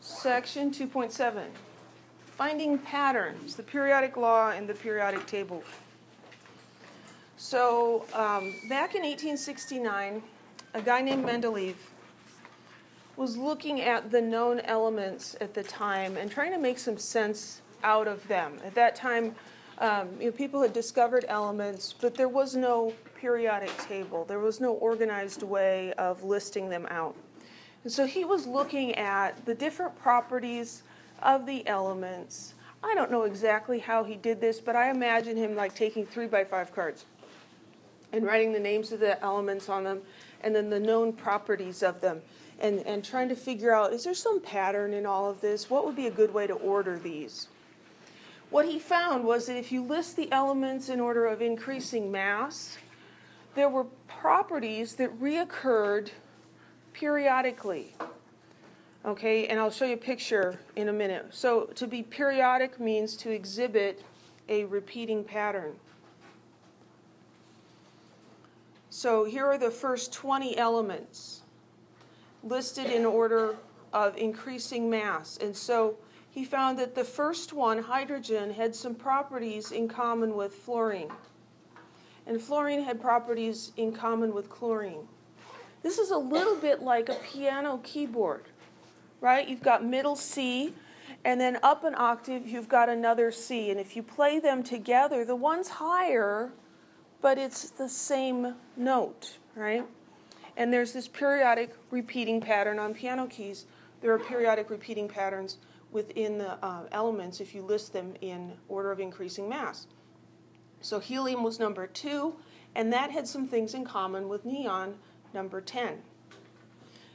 Section 2.7, finding patterns, the periodic law and the periodic table. So back in 1869, a guy named Mendeleev was looking at the known elements at the time and trying to make some sense out of them. At that time, people had discovered elements, but there was no periodic table. There was no organized way of listing them out. And so he was looking at the different properties of the elements. I don't know exactly how he did this, but I imagine him like taking 3x5 cards and writing the names of the elements on them and then the known properties of them and trying to figure out, is there some pattern in all of this? What would be a good way to order these? What he found was that if you list the elements in order of increasing mass, there were properties that reoccurred periodically. Okay, and I'll show you a picture in a minute. So to be periodic means to exhibit a repeating pattern. So here are the first 20 elements listed in order of increasing mass. And so he found that the first one, hydrogen, had some properties in common with fluorine. And fluorine had properties in common with chlorine. This is a little bit like a piano keyboard, right? You've got middle C, and then up an octave, you've got another C. And if you play them together, the one's higher, but it's the same note, right? And there's this periodic repeating pattern on piano keys. There are periodic repeating patterns within the elements if you list them in order of increasing mass. So helium was number 2, and that had some things in common with neon, number 10.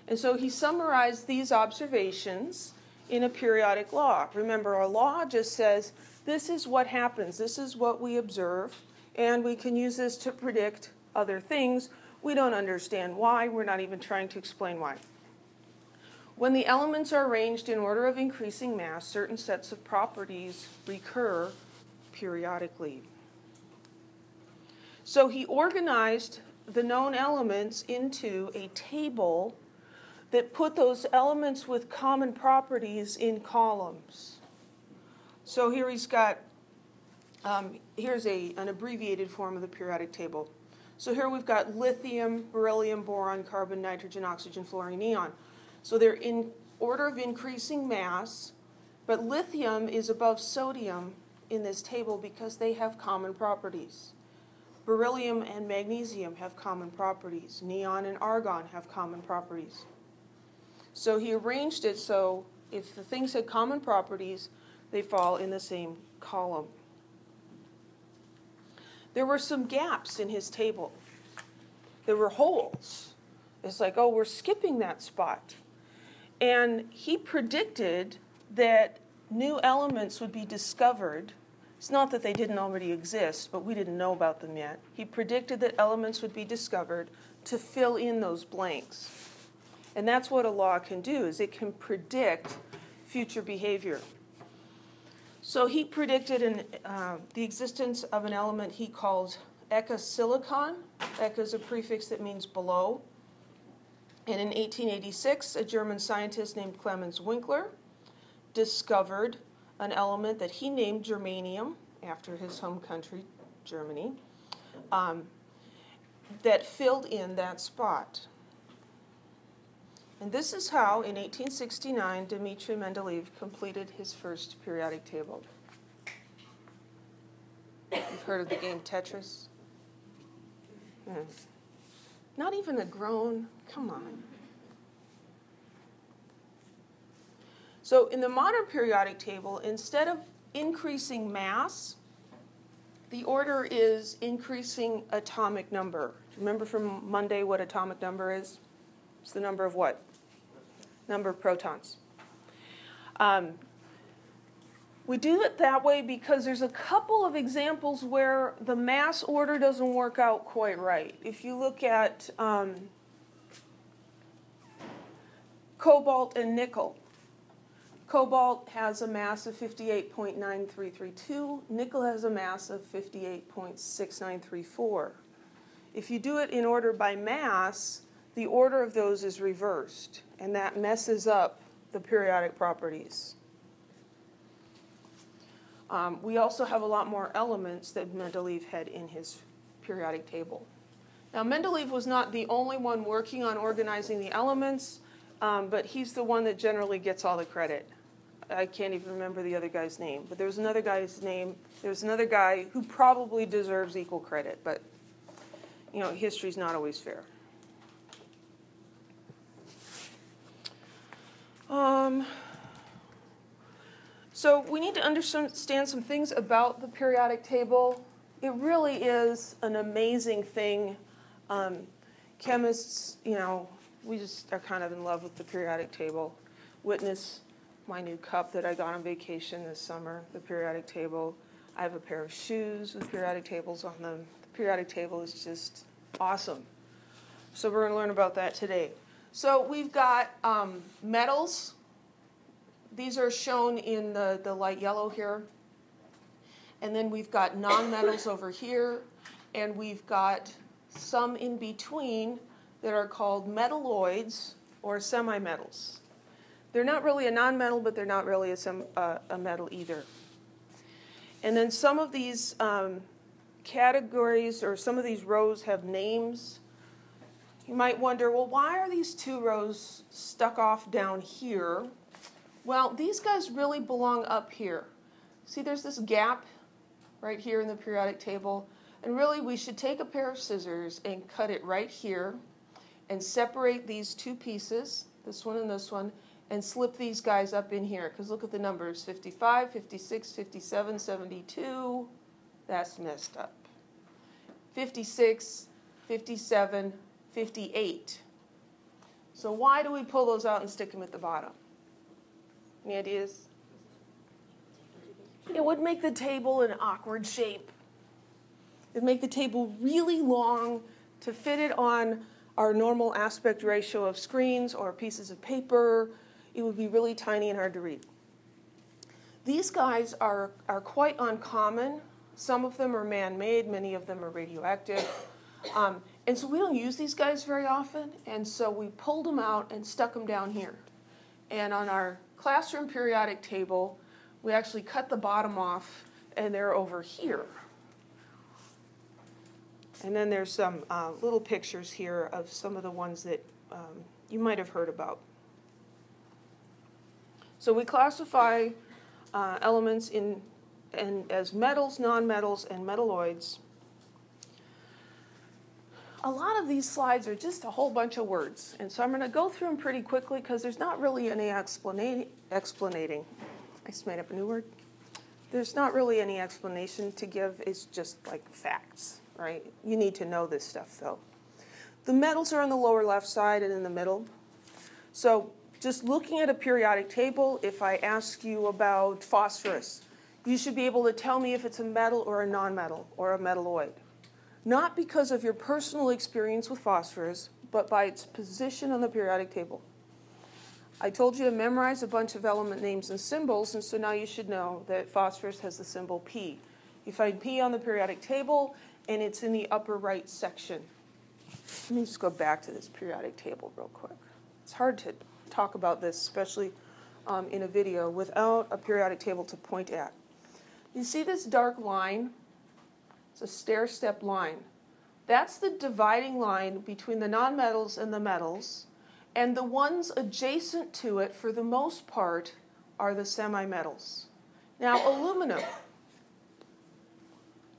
And so he summarized these observations in a periodic law. Remember, a law just says, this is what happens, this is what we observe, and we can use this to predict other things. We don't understand why, we're not even trying to explain why. When the elements are arranged in order of increasing mass, certain sets of properties recur periodically. So he organized the known elements into a table that put those elements with common properties in columns. So here he's got, here's an abbreviated form of the periodic table. So here we've got lithium, beryllium, boron, carbon, nitrogen, oxygen, fluorine, neon. So they're in order of increasing mass, but lithium is above sodium in this table because they have common properties. Beryllium and magnesium have common properties. Neon and argon have common properties. So he arranged it so if the things had common properties, they fall in the same column. There were some gaps in his table. There were holes. It's like, oh, we're skipping that spot. And he predicted that new elements would be discovered. It's not that they didn't already exist, but we didn't know about them yet. He predicted that elements would be discovered to fill in those blanks. And that's what a law can do, is it can predict future behavior. So he predicted the existence of an element he called ecosilicon. Eka is a prefix that means below. And in 1886, a German scientist named Clemens Winkler discovered an element that he named germanium, after his home country, Germany, that filled in that spot. And this is how, in 1869, Dmitri Mendeleev completed his first periodic table. You've heard of the game Tetris? Not even a groan? Come on. So in the modern periodic table, instead of increasing mass, the order is increasing atomic number. Remember from Monday what atomic number is? It's the number of what? Number of protons. We do it that way because there's a couple of examples where the mass order doesn't work out quite right. If you look at cobalt and nickel, cobalt has a mass of 58.9332. Nickel has a mass of 58.6934. If you do it in order by mass, the order of those is reversed, and that messes up the periodic properties. We also have a lot more elements that Mendeleev had in his periodic table. Now, Mendeleev was not the only one working on organizing the elements, but he's the one that generally gets all the credit. I can't even remember the other guy's name, but there's another guy's name. There's another guy who probably deserves equal credit, but you know, history's not always fair. So we need to understand some things about the periodic table. It really is an amazing thing. Chemists, you know, we just are kind of in love with the periodic table. Witness my new cup that I got on vacation this summer, the periodic table. I have a pair of shoes with periodic tables on them. The periodic table is just awesome. So we're going to learn about that today. So we've got metals. These are shown in the light yellow here. And then we've got nonmetals over here. And we've got some in between that are called metalloids or semimetals. They're not really a nonmetal, but they're not really a metal either. And then some of these categories or some of these rows have names. You might wonder, well, why are these two rows stuck off down here? Well, these guys really belong up here. See, there's this gap right here in the periodic table. And really, we should take a pair of scissors and cut it right here and separate these two pieces, this one and this one, and slip these guys up in here. Because look at the numbers, 55, 56, 57, 72. That's messed up. 56, 57, 58. So why do we pull those out and stick them at the bottom? Any ideas? It would make the table an awkward shape. It would make the table really long to fit it on our normal aspect ratio of screens or pieces of paper. It would be really tiny and hard to read. These guys are quite uncommon. Some of them are man-made, many of them are radioactive. And so we don't use these guys very often, and so we pulled them out and stuck them down here. And on our classroom periodic table, we actually cut the bottom off, and they're over here. And then there's some little pictures here of some of the ones that you might have heard about. So we classify elements as metals, nonmetals, and metalloids. A lot of these slides are just a whole bunch of words, and so I'm going to go through them pretty quickly because there's not really any explanating. I just made up a new word. There's not really any explanation to give. It's just like facts, right? You need to know this stuff, though. The metals are on the lower left side and in the middle. So just looking at a periodic table, if I ask you about phosphorus, you should be able to tell me if it's a metal or a nonmetal or a metalloid. Not because of your personal experience with phosphorus, but by its position on the periodic table. I told you to memorize a bunch of element names and symbols, and so now you should know that phosphorus has the symbol P. You find P on the periodic table, and it's in the upper right section. Let me just go back to this periodic table real quick. It's hard to talk about this, especially in a video, without a periodic table to point at. You see this dark line? It's a stair-step line. That's the dividing line between the nonmetals and the metals, and the ones adjacent to it, for the most part, are the semimetals. Now, aluminum.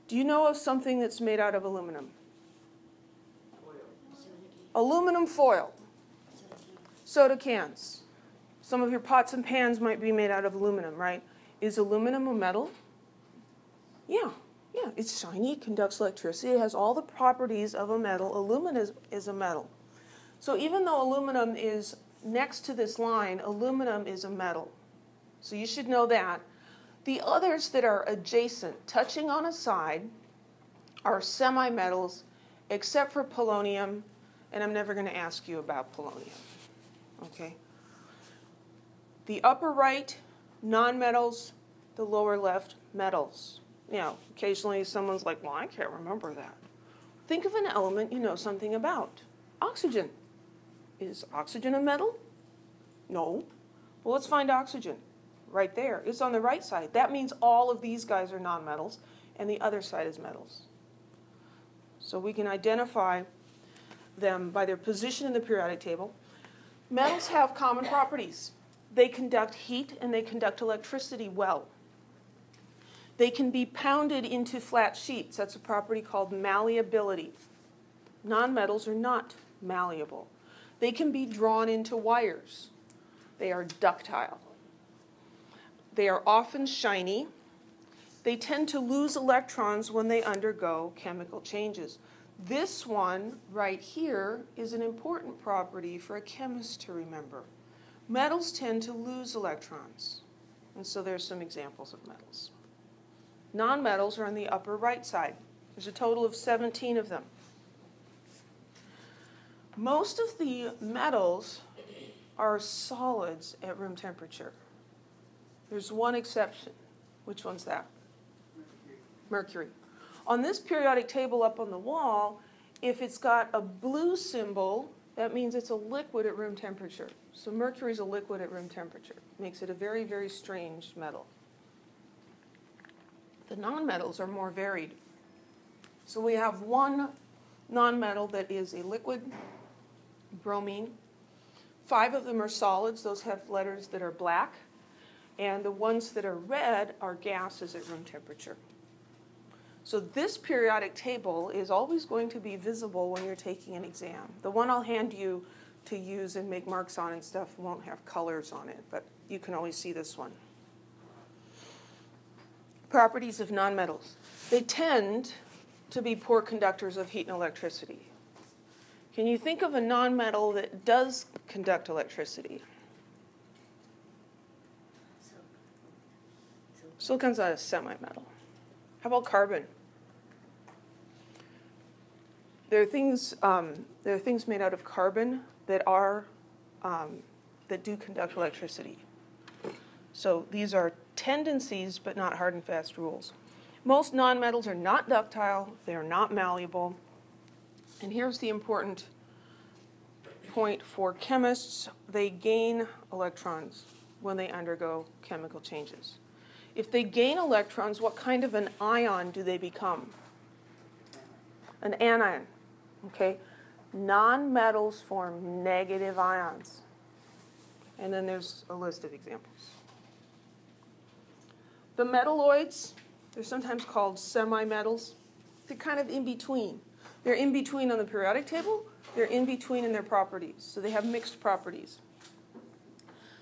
Do you know of something that's made out of aluminum? Aluminum foil. Soda cans. Some of your pots and pans might be made out of aluminum, right? Is aluminum a metal? Yeah, it's shiny, it conducts electricity, it has all the properties of a metal. Aluminum is a metal. So even though aluminum is next to this line, aluminum is a metal. So you should know that. The others that are adjacent, touching on a side, are semimetals, except for polonium, and I'm never going to ask you about polonium. Okay? The upper right, nonmetals, the lower left, metals. Now, occasionally someone's like, well, I can't remember that. Think of an element you know something about. Oxygen. Is oxygen a metal? No. Well, let's find oxygen. Right there. It's on the right side. That means all of these guys are nonmetals, and the other side is metals. So we can identify them by their position in the periodic table. Metals have common properties. They conduct heat and they conduct electricity well. They can be pounded into flat sheets. That's a property called malleability. Nonmetals are not malleable. They can be drawn into wires. They are ductile. They are often shiny. They tend to lose electrons when they undergo chemical changes. This one right here is an important property for a chemist to remember. Metals tend to lose electrons. And so there's some examples of metals. Nonmetals are on the upper right side. There's a total of 17 of them. Most of the metals are solids at room temperature. There's one exception. Which one's that? Mercury. On this periodic table up on the wall, if it's got a blue symbol, that means it's a liquid at room temperature. So mercury is a liquid at room temperature. Makes it a very, very strange metal. The nonmetals are more varied. So we have one nonmetal that is a liquid, bromine. 5 of them are solids. Those have letters that are black. And the ones that are red are gases at room temperature. So this periodic table is always going to be visible when you're taking an exam. The one I'll hand you to use and make marks on and stuff won't have colors on it, but you can always see this one. Properties of nonmetals. They tend to be poor conductors of heat and electricity. Can you think of a nonmetal that does conduct electricity? Silicon's not a semi-metal. How about carbon? There are things made out of carbon that do conduct electricity. So these are tendencies, but not hard and fast rules. Most nonmetals are not ductile. They are not malleable. And here's the important point for chemists. They gain electrons when they undergo chemical changes. If they gain electrons, what kind of an ion do they become? An anion. Okay? Nonmetals form negative ions. And then there's a list of examples. The metalloids, they're sometimes called semimetals. They're kind of in between. They're in between on the periodic table. They're in between in their properties. So they have mixed properties.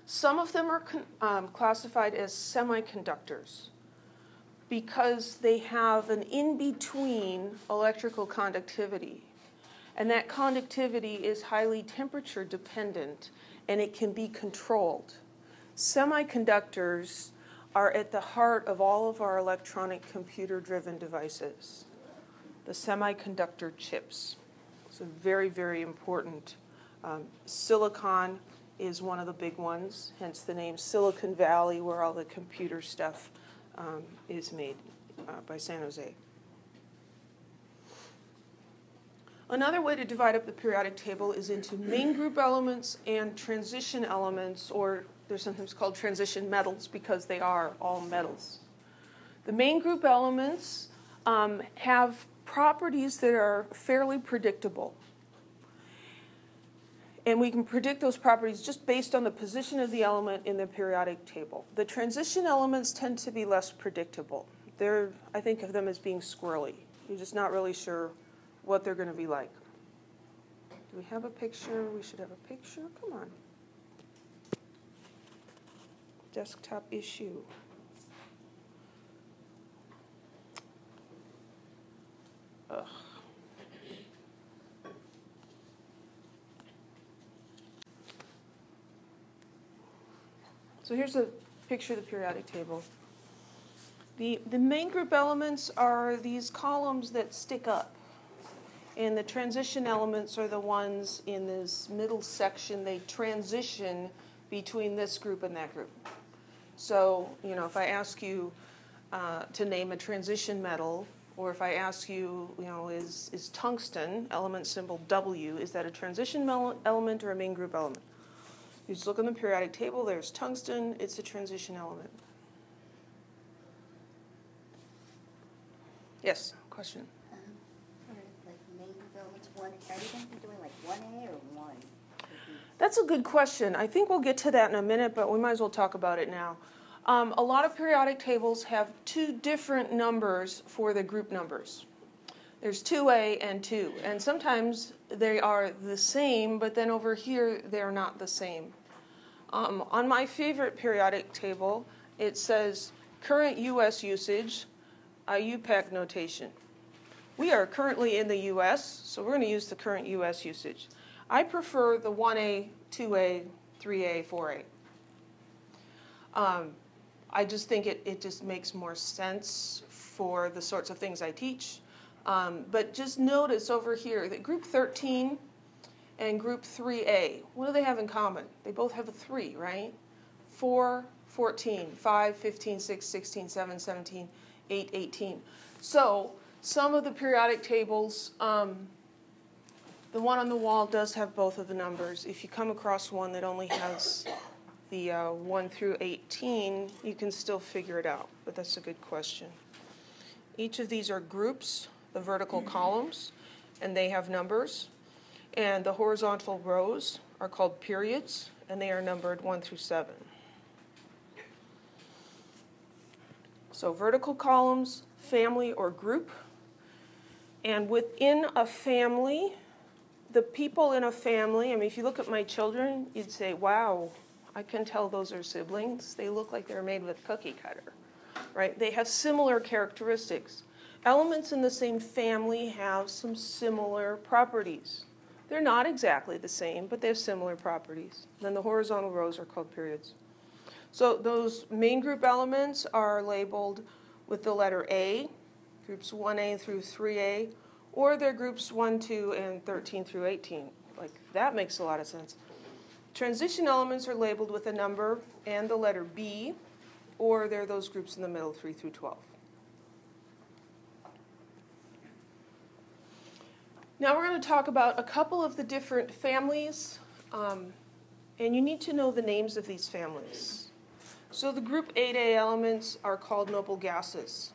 Some of them are classified as semiconductors because they have an in-between electrical conductivity. And that conductivity is highly temperature dependent, and it can be controlled. Semiconductors are at the heart of all of our electronic computer-driven devices. The semiconductor chips. It's a very, very important. Silicon is one of the big ones, hence the name Silicon Valley, where all the computer stuff is made by San Jose. Another way to divide up the periodic table is into main group elements and transition elements, or they're sometimes called transition metals because they are all metals. The main group elements have properties that are fairly predictable. And we can predict those properties just based on the position of the element in the periodic table. The transition elements tend to be less predictable. I think of them as being squirrely. You're just not really sure what they're going to be like. Do we have a picture? We should have a picture. Come on. Desktop issue. Ugh. So here's a picture of the periodic table. The main group elements are these columns that stick up. And the transition elements are the ones in this middle section. They transition between this group and that group. So, if I ask you to name a transition metal, or if I ask you, is tungsten, element symbol W, is that a transition element or a main group element? You just look on the periodic table, there's tungsten, it's a transition element. Yes, question? For like main elements, are they going to be doing like 1A or 1? That's a good question. I think we'll get to that in a minute, but we might as well talk about it now. A lot of periodic tables have two different numbers for the group numbers. There's 2A and 2, and sometimes they are the same, but then over here they're not the same. On my favorite periodic table, it says current U.S. usage, IUPAC notation. We are currently in the U.S., so we're going to use the current U.S. usage. I prefer the 1A, 2A, 3A, 4A. I just think it just makes more sense for the sorts of things I teach. But just notice over here that group 13 and group 3A, what do they have in common? They both have a 3, right? 4, 14, 5, 15, 6, 16, 7, 17, 8, 18. So some of the periodic tables, the one on the wall does have both of the numbers. If you come across one that only has the 1 through 18, you can still figure it out, but that's a good question. Each of these are groups, the vertical columns, and they have numbers. And the horizontal rows are called periods, and they are numbered 1 through 7. So vertical columns, family or group. And within a family, the people in a family, I mean, if you look at my children, you'd say, wow, I can tell those are siblings. They look like they're made with cookie cutter, right? They have similar characteristics. Elements in the same family have some similar properties. They're not exactly the same, but they have similar properties. Then the horizontal rows are called periods. So those main group elements are labeled with the letter A, groups 1A through 3A, or they're groups 1, 2, and 13 through 18. Like, that makes a lot of sense. Transition elements are labeled with a number and the letter B, or they're those groups in the middle, 3 through 12. Now we're going to talk about a couple of the different families, and you need to know the names of these families. So the group 8A elements are called noble gases.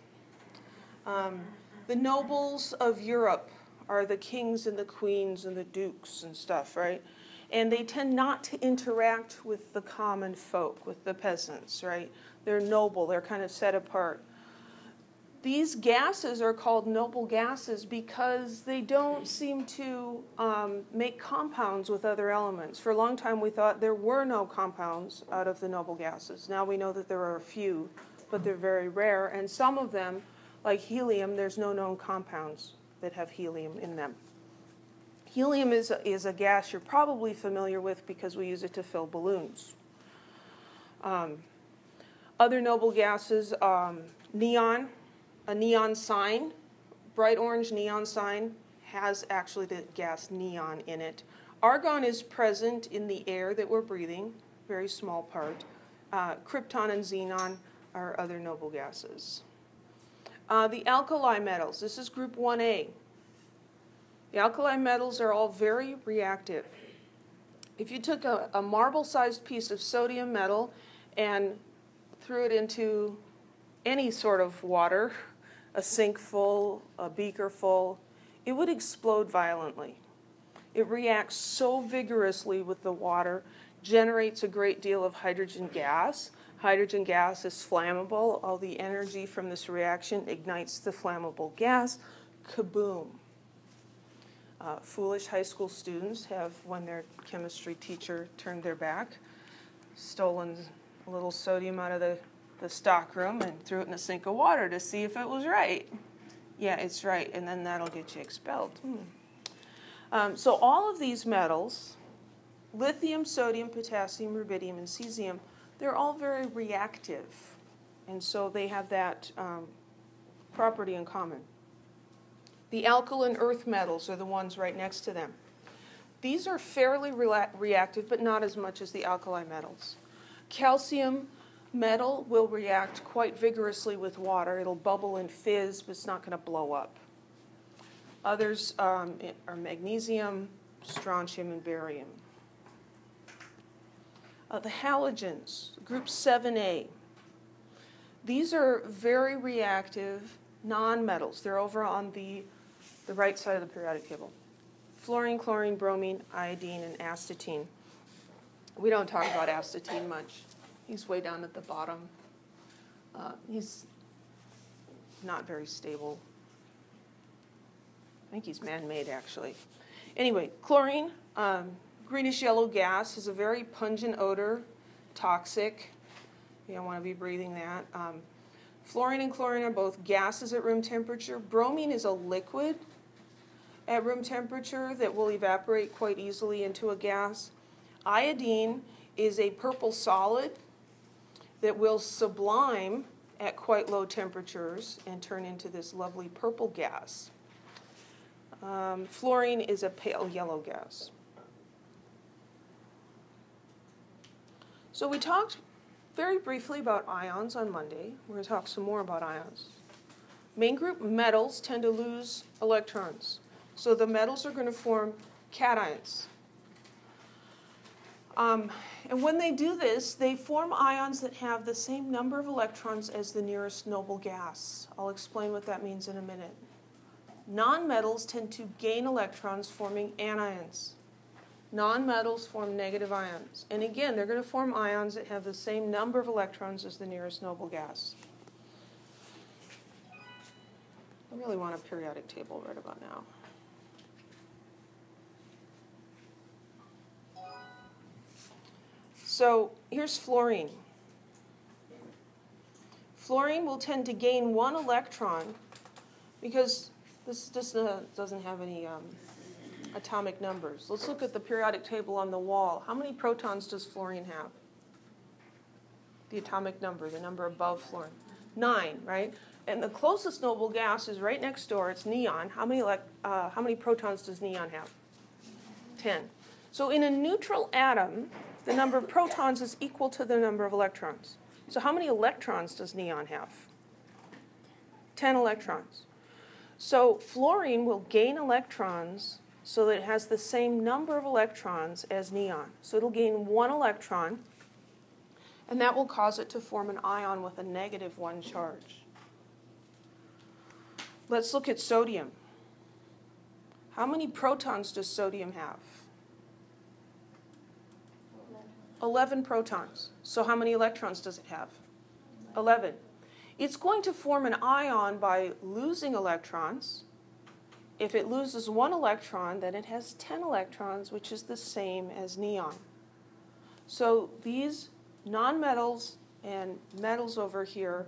The nobles of Europe are the kings and the queens and the dukes and stuff, right? And they tend not to interact with the common folk, with the peasants, right? They're noble, they're kind of set apart. These gases are called noble gases because they don't seem to make compounds with other elements. For a long time we thought there were no compounds out of the noble gases. Now we know that there are a few, but they're very rare. And some of them, like helium, there's no known compounds that have helium in them. Helium is a gas you're probably familiar with because we use it to fill balloons. Other noble gases, neon. A neon sign, bright orange neon sign, has actually the gas neon in it. Argon is present in the air that we're breathing, very small part. Krypton and xenon are other noble gases. The alkali metals, this is group 1A. The alkali metals are all very reactive. If you took a marble-sized piece of sodium metal and threw it into any sort of water, a sink full, a beaker full, it would explode violently. It reacts so vigorously with the water, generates a great deal of hydrogen gas. Hydrogen gas is flammable. All the energy from this reaction ignites the flammable gas. Kaboom. Foolish high school students have, when their chemistry teacher turned their back, stolen a little sodium out of the stock room and threw it in a sink of water to see if it was right. Yeah, it's right, and then that'll get you expelled. So all of these metals, lithium, sodium, potassium, rubidium, and cesium, they're all very reactive, and so they have that property in common. The alkaline earth metals are the ones right next to them. These are fairly reactive, but not as much as the alkali metals. Calcium metal will react quite vigorously with water. It'll bubble and fizz, but it's not going to blow up. Others are magnesium, strontium, and barium. The halogens, group 7A. These are very reactive nonmetals. They're over on the right side of the periodic table. Fluorine, chlorine, bromine, iodine, and astatine. We don't talk about astatine much. He's way down at the bottom. He's not very stable. I think he's man-made, actually. Anyway, chlorine, greenish-yellow gas, has a very pungent odor, toxic. You don't want to be breathing that. Fluorine and chlorine are both gases at room temperature. Bromine is a liquid at room temperature that will evaporate quite easily into a gas. Iodine is a purple solid that will sublime at quite low temperatures and turn into this lovely purple gas. Fluorine is a pale yellow gas. So we talked very briefly about ions on Monday. We're going to talk some more about ions. Main group metals tend to lose electrons. So the metals are going to form cations. And when they do this, they form ions that have the same number of electrons as the nearest noble gas. I'll explain what that means in a minute. Nonmetals tend to gain electrons, forming anions. Nonmetals form negative ions. And again, they're going to form ions that have the same number of electrons as the nearest noble gas. I really want a periodic table right about now. So here's fluorine. Fluorine will tend to gain one electron because this just doesn't have any atomic numbers. Let's look at the periodic table on the wall. How many protons does fluorine have? The atomic number, the number above fluorine. 9, right? And the closest noble gas is right next door. It's neon. How many protons does neon have? 10. So in a neutral atom, the number of protons is equal to the number of electrons. So how many electrons does neon have? 10 electrons. So fluorine will gain electrons so that it has the same number of electrons as neon. So it'll gain 1 electron, and that will cause it to form an ion with a -1 charge. Let's look at sodium. How many protons does sodium have? 11 protons. So how many electrons does it have? 11. It's going to form an ion by losing electrons. If it loses 1 electron, then it has 10 electrons, which is the same as neon. So these nonmetals and metals over here,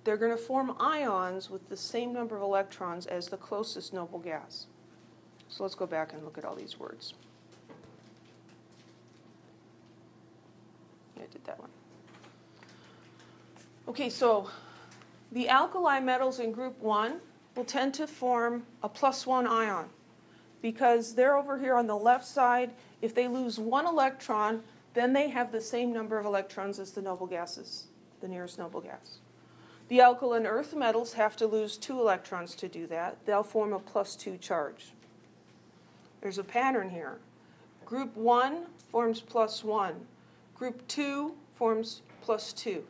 they're going to form ions with the same number of electrons as the closest noble gas. So let's go back and look at all these words. I did that one. Okay, so the alkali metals in group 1 will tend to form a +1 ion because they're over here on the left side. If they lose 1 electron, then they have the same number of electrons as the noble gases, the nearest noble gas. The alkaline earth metals have to lose 2 electrons to do that. They'll form a +2 charge. There's a pattern here. Group 1 forms +1. Group 2 forms +2.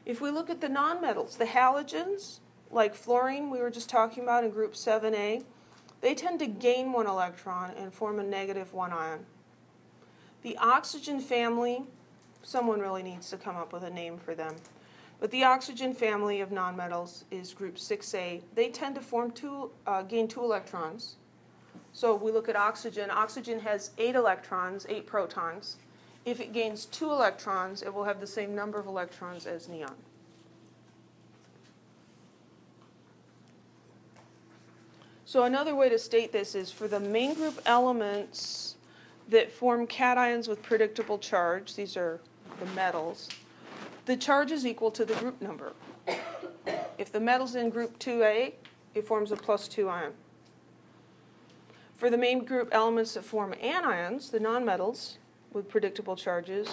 If we look at the nonmetals, the halogens, like fluorine we were just talking about in group 7A, they tend to gain 1 electron and form a -1 ion. The oxygen family, someone really needs to come up with a name for them, but the oxygen family of nonmetals is group 6A. They tend to form gain 2 electrons. So if we look at oxygen, oxygen has 8 electrons, 8 protons. If it gains 2 electrons, it will have the same number of electrons as neon. So another way to state this is for the main group elements that form cations with predictable charge, these are the metals, the charge is equal to the group number. If the metal's in group 2A, it forms a +2 ion. For the main group elements that form anions, the nonmetals with predictable charges,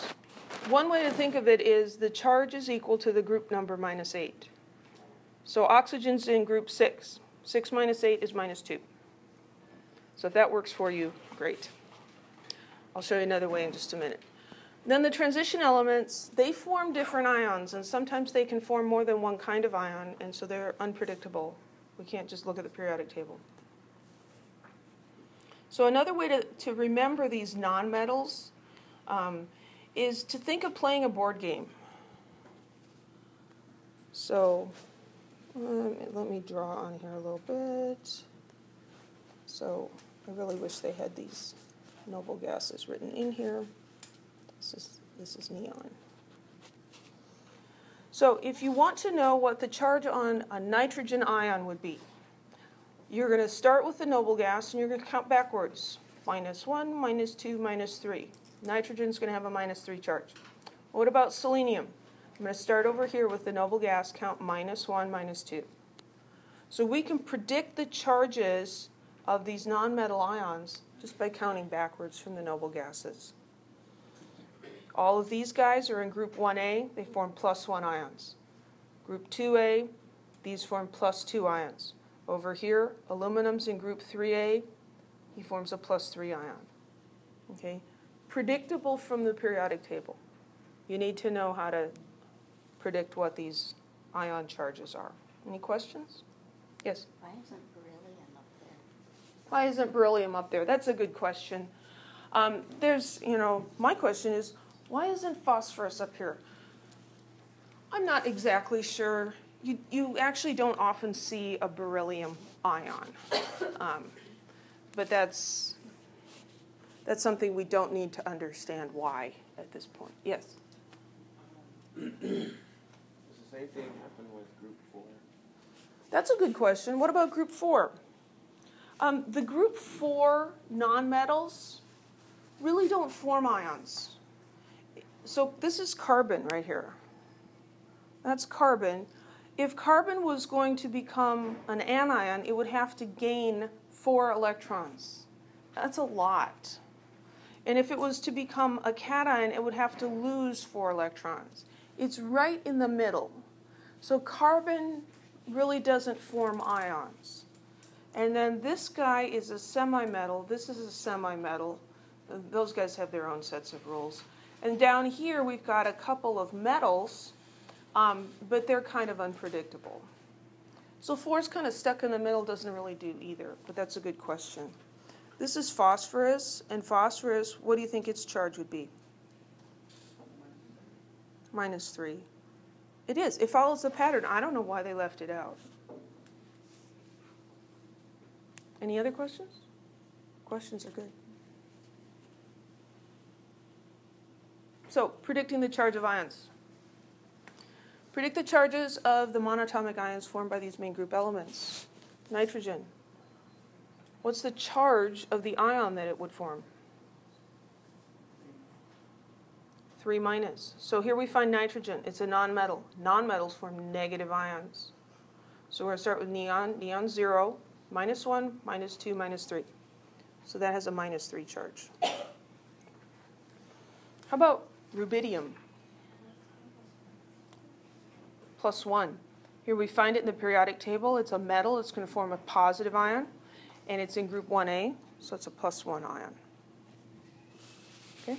one way to think of it is the charge is equal to the group number -8. So oxygen's in group 6. 6 minus 8 is -2. So if that works for you, great. I'll show you another way in just a minute. Then the transition elements, they form different ions, and sometimes they can form more than one kind of ion, and so they're unpredictable. We can't just look at the periodic table. So another way to remember these nonmetals is to think of playing a board game. So let me draw on here a little bit. So I really wish they had these noble gases written in here. This is neon. So if you want to know what the charge on a nitrogen ion would be, you're going to start with the noble gas and you're going to count backwards. -1, -2, -3. Nitrogen's going to have a -3 charge. What about selenium? I'm going to start over here with the noble gas, count -1, -2. So we can predict the charges of these nonmetal ions just by counting backwards from the noble gases. All of these guys are in group 1A. They form +1 ions. Group 2A, these form +2 ions. Over here, aluminum's in group 3A. He forms a +3 ion. Okay? Predictable from the periodic table. You need to know how to predict what these ion charges are. Any questions? Yes? Why isn't beryllium up there? Why isn't beryllium up there? That's a good question. My question is, why isn't phosphorus up here? I'm not exactly sure. You actually don't often see a beryllium ion. But that's something we don't need to understand why at this point. Yes? Does the same thing happen with group 4? That's a good question. What about group 4? The group 4 nonmetals really don't form ions. So this is carbon right here. That's carbon. If carbon was going to become an anion, it would have to gain 4 electrons. That's a lot. And if it was to become a cation, it would have to lose 4 electrons. It's right in the middle. So carbon really doesn't form ions. And then this guy is a semimetal. This is a semimetal. Those guys have their own sets of rules. And down here we've got a couple of metals, but they're kind of unpredictable. So 4 is kind of stuck in the middle, doesn't really do either, but that's a good question. This is phosphorus, and phosphorus, what do you think its charge would be? -3. It is. It follows the pattern. I don't know why they left it out. Any other questions? Questions are good. So, predicting the charge of ions. Predict the charges of the monatomic ions formed by these main group elements. Nitrogen. What's the charge of the ion that it would form? 3-. So here we find nitrogen. It's a nonmetal. Nonmetals form negative ions. So we're going to start with neon. Neon 0, -1, -2, -3. So that has a -3 charge. How about rubidium? +1. Here we find it in the periodic table. It's a metal. It's going to form a positive ion. And it's in group 1A, so it's a +1 ion. Okay?